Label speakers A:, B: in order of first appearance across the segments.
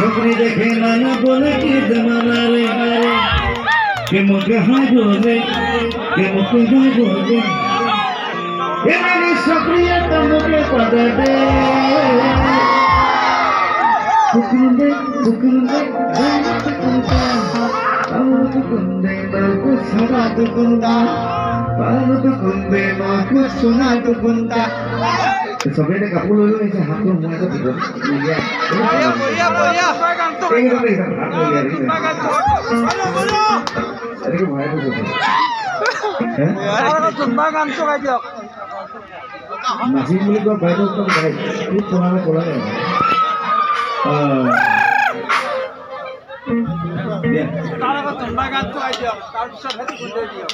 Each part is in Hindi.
A: छोकरी देखे नाना बोले कि जमाना रे के मुझे हाय बोले के मुझे हाय बोले ये मेरी छोकरी है तो मुझे पता दे कुकुंदे बाबू सुना कुकुंदा बाबू कुकुंदे बाबू सुना कुकुंदा सबे ने कापूर लो ऐसे हाथ में मुँह से बिगड़ बोलिया एक बार ऐसा हाथ में यार बोलो अरे के भाई को बोलो हैं यार तो तुम्बा काम तो कर दियो नासी मुझे को भाई को भाई ये पुराना बोला है ये तारा को तुम्बा काम तो कर दियो तार सब है तो दे दियो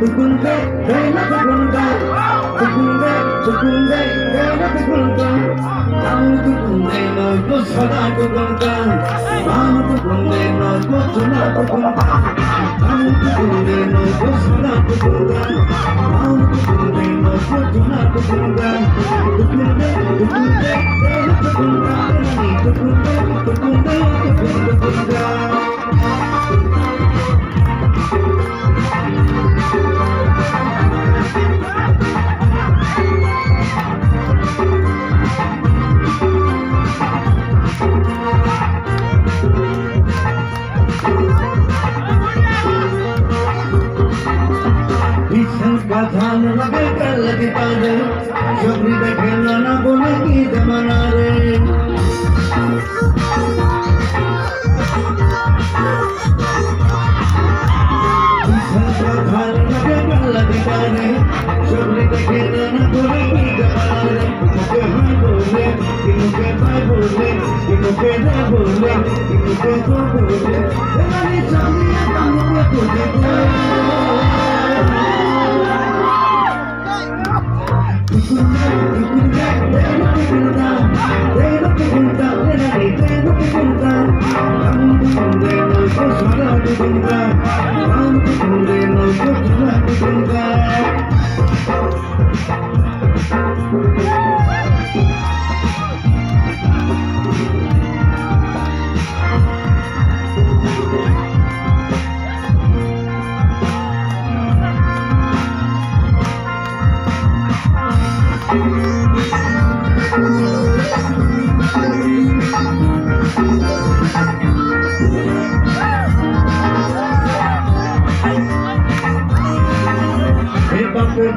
A: Tukunde, rena tukunde, rena tukunde. Anu tukunde, no kusada tukunde. Anu tukunde, no kusada tukunde. Anu tukunde, no kusada tukunde. Anu tukunde, no kusada tukunde. Tukunde, rena tukunde, tukunde. ध्यान लगे कर लगे पाले छोकरी देखे नाना बोले की जमाना रे ध्यान लगे कर लगे पाले छोकरी देखे नाना बोले की जमाना रे मुझे हाय बोले कि मुझे भाई बोले कि मुझे ना बोले कि मुझे तो बोले मेरी शादी है तो मुझे बोले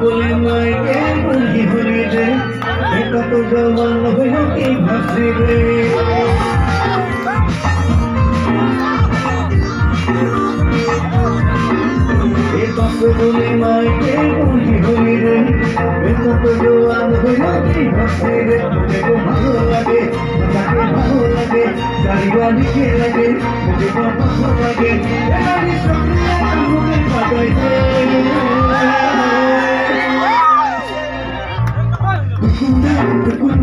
A: बोले मैं के मुझे होने दे बेटा तो जवान हो की भाषी रे बाप बोले मैं के मुझे होने दे बेटा तो जवान हो की भाषी रे मुझे को भालो लगे मुझे भालो लगे सारी वाली के लगे मुझे को भालो लगे मेरी शुक्रिया मुझे बधाई दे Tukunde,